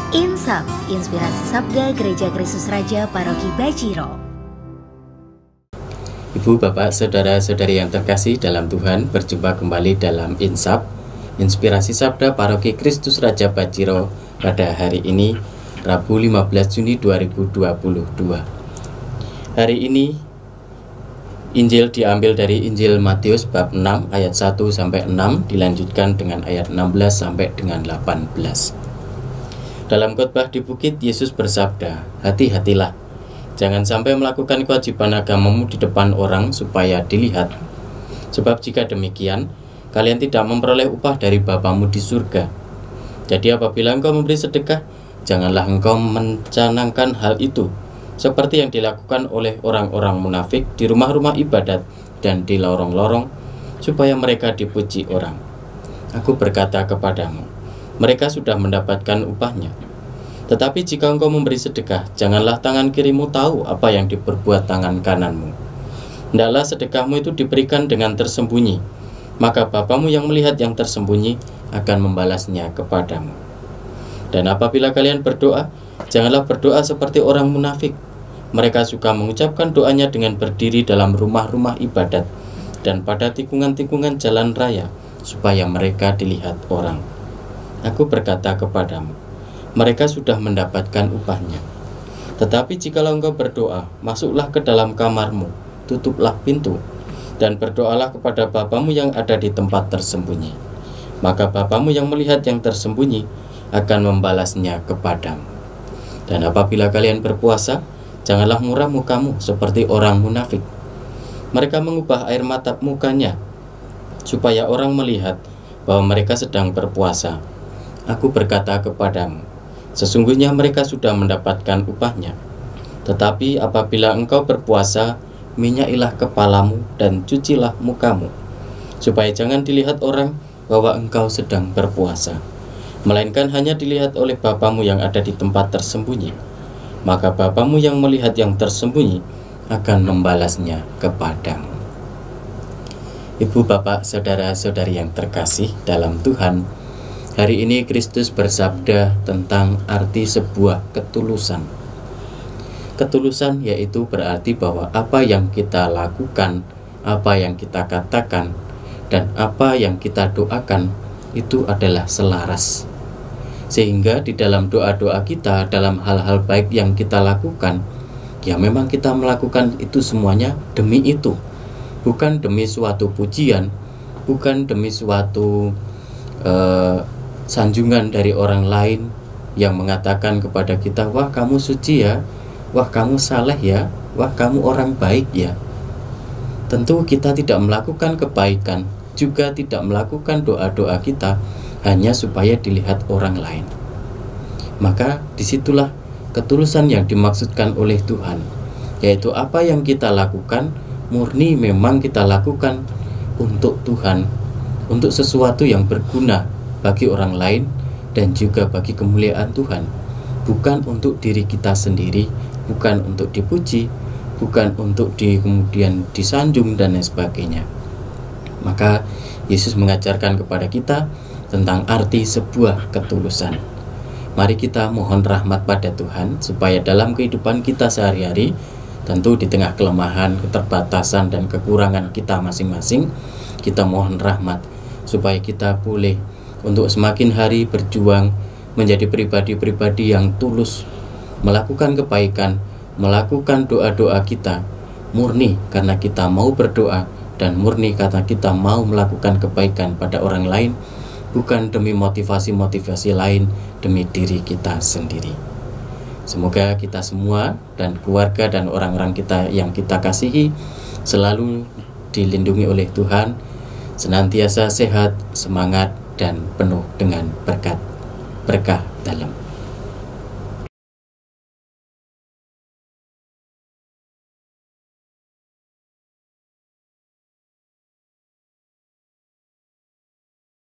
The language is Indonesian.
Insap, Inspirasi Sabda Gereja Kristus Raja Paroki Bajiro. Ibu, Bapak, Saudara-saudari yang terkasih dalam Tuhan, berjumpa kembali dalam Insap, Inspirasi Sabda Paroki Kristus Raja Bajiro pada hari ini, Rabu 15 Juni 2022. Hari ini, Injil diambil dari Injil Matius bab 6 ayat 1-6, dilanjutkan dengan ayat 16 sampai dengan 18. Dalam khotbah di bukit, Yesus bersabda, "Hati-hatilah, jangan sampai melakukan kewajiban agamamu di depan orang supaya dilihat. Sebab jika demikian, kalian tidak memperoleh upah dari Bapamu di surga. Jadi apabila engkau memberi sedekah, janganlah engkau mencanangkan hal itu, seperti yang dilakukan oleh orang-orang munafik di rumah-rumah ibadat dan di lorong-lorong, supaya mereka dipuji orang. Aku berkata kepadamu, mereka sudah mendapatkan upahnya. Tetapi jika engkau memberi sedekah, janganlah tangan kirimu tahu apa yang diperbuat tangan kananmu. Hendaklah sedekahmu itu diberikan dengan tersembunyi, maka Bapamu yang melihat yang tersembunyi akan membalasnya kepadamu. Dan apabila kalian berdoa, janganlah berdoa seperti orang munafik. Mereka suka mengucapkan doanya dengan berdiri dalam rumah-rumah ibadat dan pada tikungan-tikungan jalan raya, supaya mereka dilihat orang. Aku berkata kepadamu, mereka sudah mendapatkan upahnya. Tetapi jikalau engkau berdoa, masuklah ke dalam kamarmu, tutuplah pintu, dan berdoalah kepada Bapamu yang ada di tempat tersembunyi. Maka Bapamu yang melihat yang tersembunyi akan membalasnya kepadamu. Dan apabila kalian berpuasa, janganlah murah mukamu seperti orang munafik. Mereka mengubah air mata mukanya, supaya orang melihat bahwa mereka sedang berpuasa. Aku berkata kepadamu, sesungguhnya mereka sudah mendapatkan upahnya. Tetapi apabila engkau berpuasa, minyakilah kepalamu dan cucilah mukamu, supaya jangan dilihat orang bahwa engkau sedang berpuasa, melainkan hanya dilihat oleh Bapamu yang ada di tempat tersembunyi. Maka Bapamu yang melihat yang tersembunyi akan membalasnya kepadamu. Ibu, Bapak, Saudara-saudari yang terkasih dalam Tuhan, hari ini Kristus bersabda tentang arti sebuah ketulusan. Ketulusan yaitu berarti bahwa apa yang kita lakukan, apa yang kita katakan, dan apa yang kita doakan itu adalah selaras. Sehingga di dalam doa-doa kita, dalam hal-hal baik yang kita lakukan, ya memang kita melakukan itu semuanya demi itu. Bukan demi suatu pujian, bukan demi suatu sanjungan dari orang lain yang mengatakan kepada kita, wah kamu suci ya, wah kamu saleh ya, wah kamu orang baik ya. Tentu kita tidak melakukan kebaikan, juga tidak melakukan doa-doa kita hanya supaya dilihat orang lain. Maka disitulah ketulusan yang dimaksudkan oleh Tuhan, yaitu apa yang kita lakukan murni memang kita lakukan untuk Tuhan, untuk sesuatu yang berguna bagi orang lain dan juga bagi kemuliaan Tuhan, bukan untuk diri kita sendiri, bukan untuk dipuji, bukan untuk kemudian disanjung dan lain sebagainya. Maka Yesus mengajarkan kepada kita tentang arti sebuah ketulusan. Mari kita mohon rahmat pada Tuhan supaya dalam kehidupan kita sehari-hari, tentu di tengah kelemahan, keterbatasan dan kekurangan kita masing-masing, kita mohon rahmat supaya kita boleh untuk semakin hari berjuang menjadi pribadi-pribadi yang tulus, melakukan kebaikan, melakukan doa-doa kita murni karena kita mau berdoa dan murni karena kita mau melakukan kebaikan pada orang lain, bukan demi motivasi-motivasi lain, demi diri kita sendiri. Semoga kita semua dan keluarga dan orang-orang kita yang kita kasihi selalu dilindungi oleh Tuhan, senantiasa sehat, semangat, dan penuh dengan berkah dalam